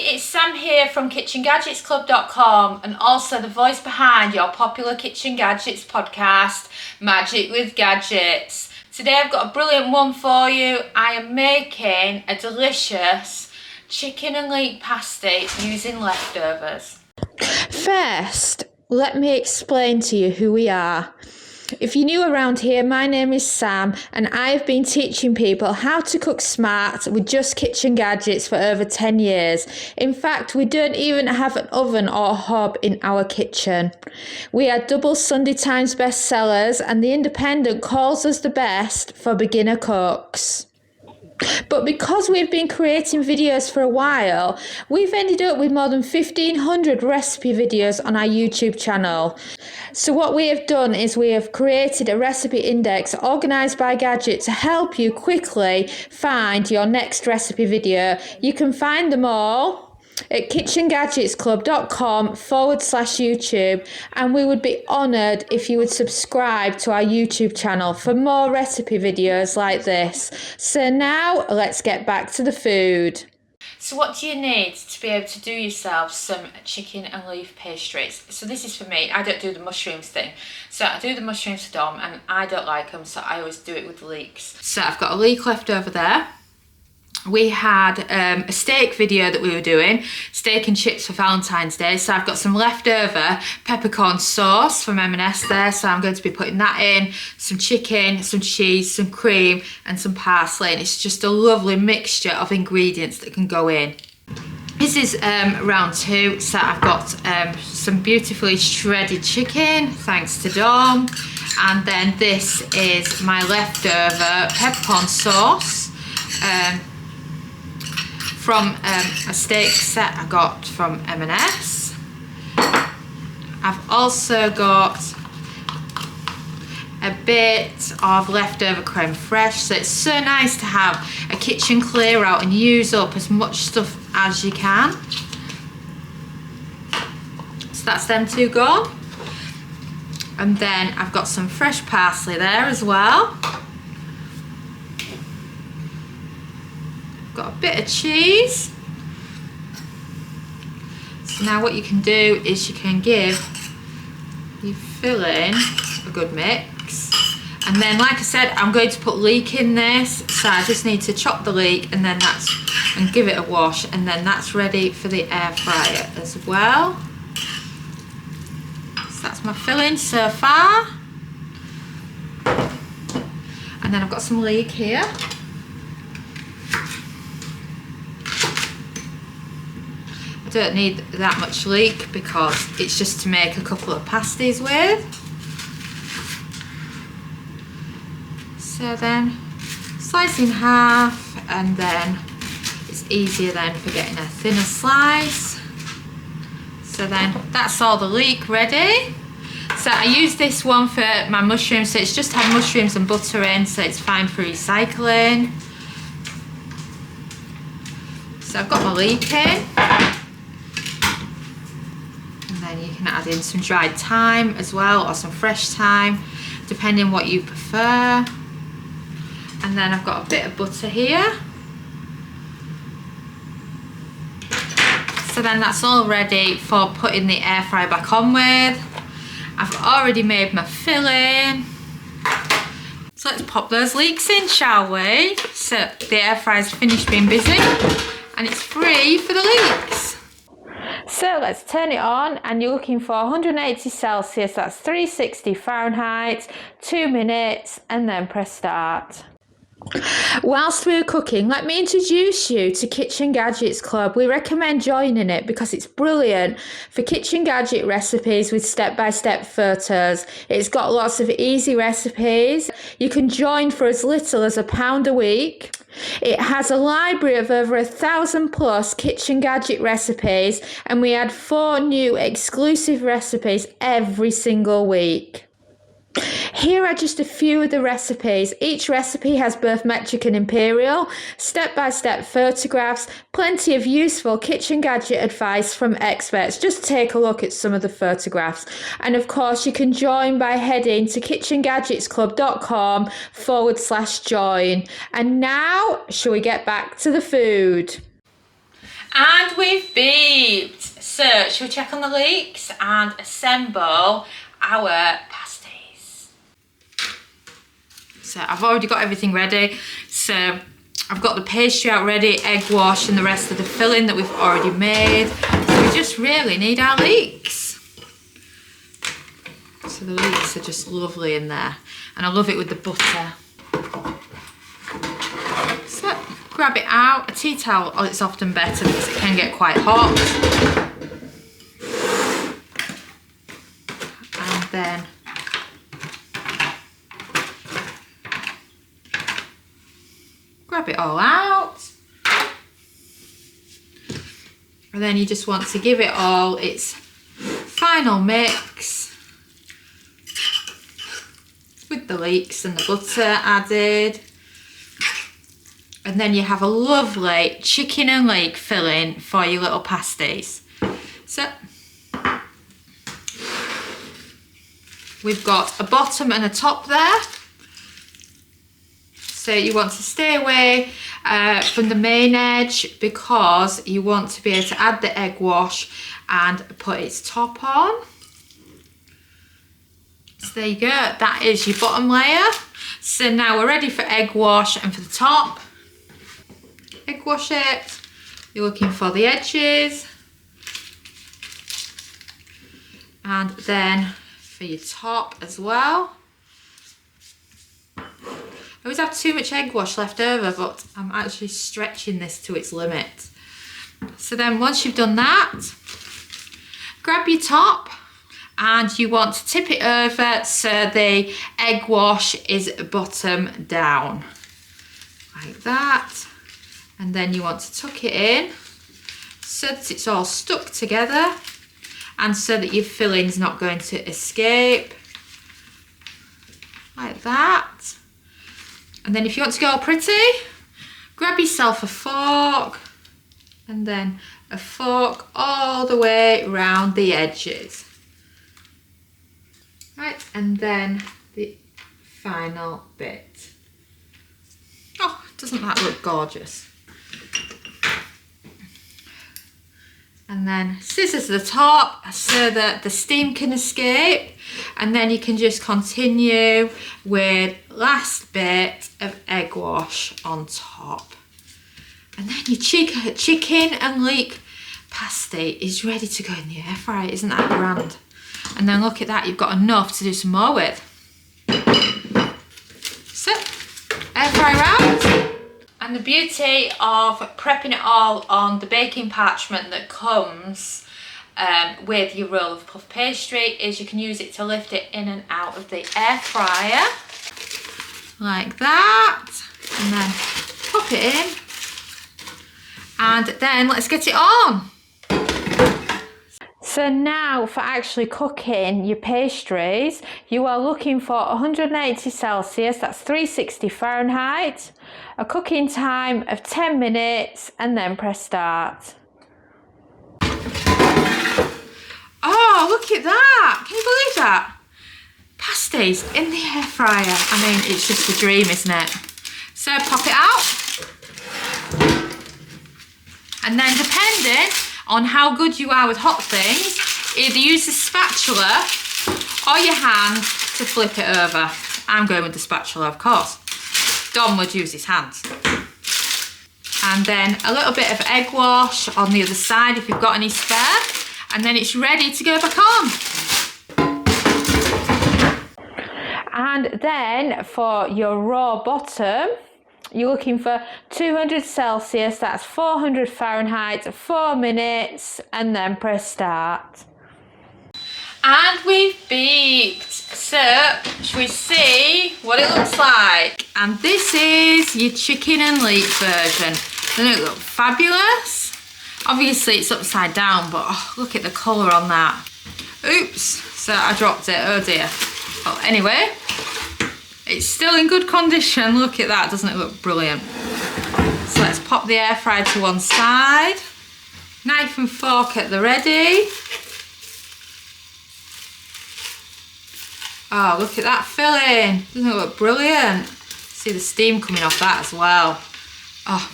it's Sam here from KitchenGadgetsClub.com and also the voice behind your popular Kitchen Gadgets podcast, Magic with Gadgets. Today I've got a brilliant one for you. I am making a delicious chicken and leek pasty using leftovers. First, let me explain to you who we are. If you're new around here, my name is Sam and I've been teaching people how to cook smart with just kitchen gadgets for over 10 years. In fact, we don't even have an oven or hob in our kitchen. We are double Sunday Times bestsellers and The Independent calls us the best for beginner cooks. But because we've been creating videos for a while, we've ended up with more than 1,500 recipe videos on our YouTube channel. So what we have done is we have created a recipe index organised by gadget to help you quickly find your next recipe video. You can find them all at KitchenGadgetsClub.com/YouTube, and we would be honoured if you would subscribe to our YouTube channel for more recipe videos like this. So now let's get back to the food. So what do you need to be able to do yourself some chicken and leaf pastries? So this is for me. I don't do the mushrooms thing. So I do the mushrooms for Dom and I don't like them, so I always do it with leeks. So I've got a leek left over there. We had a steak video that we were doing, steak and chips for Valentine's Day. So I've got some leftover peppercorn sauce from M&S there. So I'm going to be putting that in, some chicken, some cheese, some cream and some parsley. And it's just a lovely mixture of ingredients that can go in. This is round two. So I've got some beautifully shredded chicken, thanks to Dom. And then this is my leftover peppercorn sauce. From a steak set I got from M&S. I've also got a bit of leftover creme fraiche, so it's so nice to have a kitchen clear out and use up as much stuff as you can. So that's them two gone. And then I've got some fresh parsley there as well. Got a bit of cheese. So now what you can do is you can give your filling a good mix. And then like I said, I'm going to put leek in this. So I just need to chop the leek and then and give it a wash, and then that's ready for the air fryer as well. So that's my filling so far. And then I've got some leek here. Don't need that much leek because it's just to make a couple of pasties with. So then slice in half, and then it's easier then for getting a thinner slice. So then that's all the leek ready. So I use this one for my mushrooms, so it's just had mushrooms and butter in, so it's fine for recycling. So I've got my leek in. You can add in some dried thyme as well, or some fresh thyme, depending what you prefer. And then I've got a bit of butter here. So then that's all ready for putting the air fryer back on with. I've already made my filling. So let's pop those leeks in, shall we? So the air fryer's finished being busy and it's free for the leeks. So let's turn it on, and you're looking for 180 Celsius, that's 360 Fahrenheit, 2 minutes, and then press start. Whilst we're cooking, let me introduce you to Kitchen Gadgets Club. We recommend joining it because it's brilliant for kitchen gadget recipes with step-by-step photos. It's got lots of easy recipes. You can join for as little as £1 a week. It has a library of over 1,000 plus kitchen gadget recipes, and we add 4 new exclusive recipes every single week. Here are just a few of the recipes. Each recipe has both metric and imperial, step-by-step photographs, plenty of useful kitchen gadget advice from experts. Just take a look at some of the photographs. And of course, you can join by heading to KitchenGadgetsClub.com/join. And now, shall we get back to the food? And we've beeped. So, shall we check on the leeks and assemble our pasties? So, I've already got everything ready. So, I've got the pastry out ready, egg wash and the rest of the filling that we've already made. So, we just really need our leeks. So, the leeks are just lovely in there. And I love it with the butter. So, grab it out. A tea towel, oh, it's often better because it can get quite hot. And then grab it all out. And then you just want to give it all its final mix with the leeks and the butter added. And then you have a lovely chicken and leek filling for your little pasties. So we've got a bottom and a top there. So you want to stay away from the main edge because you want to be able to add the egg wash and put its top on. So there you go, that is your bottom layer. So now we're ready for egg wash and for the top. Egg wash it, you're looking for the edges. And then for your top as well. I always have too much egg wash left over, but I'm actually stretching this to its limit. So then once you've done that, grab your top and you want to tip it over so the egg wash is bottom down, like that. And then you want to tuck it in so that it's all stuck together and so that your filling's not going to escape, like that. And then if you want to go all pretty, grab yourself a fork and then a fork all the way around the edges. Right, and then the final bit. Oh, doesn't that look gorgeous? And then scissors to the top so that the steam can escape, and then you can just continue with last bit of egg wash on top. And then your chicken and leek pasty is ready to go in the air fryer. Isn't that grand? And then look at that, you've got enough to do some more with. So, air fryer out. And the beauty of prepping it all on the baking parchment that comes with your roll of puff pastry is you can use it to lift it in and out of the air fryer. Like that. And then pop it in. And then let's get it on. So now for actually cooking your pastries, you are looking for 180 Celsius, that's 360 Fahrenheit, a cooking time of 10 minutes, and then press start. Oh, look at that! Can you believe that? Pasties in the air fryer. I mean, it's just a dream, isn't it? So pop it out. And then depending on how good you are with hot things, either use a spatula or your hand to flip it over. I'm going with the spatula, of course. Dom would use his hands. And then a little bit of egg wash on the other side if you've got any spare. And then it's ready to go back on. And then for your raw bottom, you're looking for 200 Celsius, that's 400 Fahrenheit, 4 minutes, and then press start. And we've beeped. So, shall we see what it looks like? And this is your chicken and leek version. Doesn't it look fabulous? Obviously it's upside down, but oh, look at the colour on that. Oops, so I dropped it, oh dear. Well, anyway, it's still in good condition. Look at that, doesn't it look brilliant? So let's pop the air fryer to one side. Knife and fork at the ready. Oh, look at that filling. Doesn't it look brilliant? See the steam coming off that as well. Oh,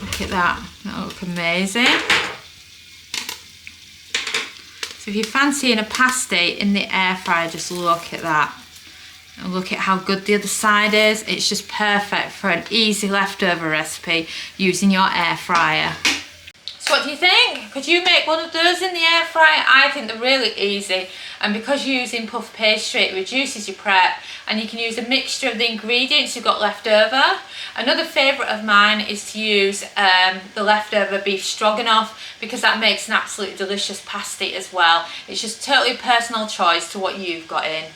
look at that. That'll look amazing. So if you're fancying a pasty in the air fryer, just look at that. And look at how good the other side is. It's just perfect for an easy leftover recipe using your air fryer. So what do you think? Could you make one of those in the air fryer? I think they're really easy, and because you're using puff pastry, it reduces your prep, and you can use a mixture of the ingredients you've got left over. Another favourite of mine is to use the leftover beef stroganoff, because that makes an absolutely delicious pasty as well. It's just totally personal choice to what you've got in.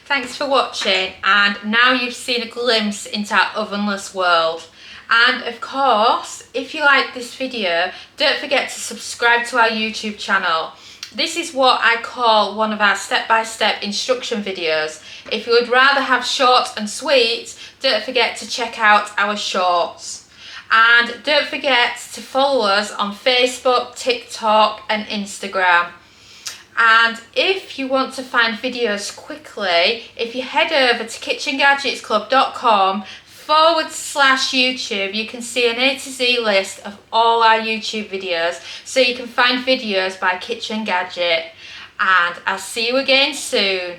Thanks for watching, and now you've seen a glimpse into our ovenless world. And of course, if you like this video, don't forget to subscribe to our YouTube channel. This is what I call one of our step-by-step instruction videos. If you would rather have short and sweet, don't forget to check out our shorts. And don't forget to follow us on Facebook, TikTok and Instagram. And if you want to find videos quickly, if you head over to KitchenGadgetsClub.com/YouTube, you can see an A to Z list of all our YouTube videos, so you can find videos by Kitchen Gadget. And I'll see you again soon.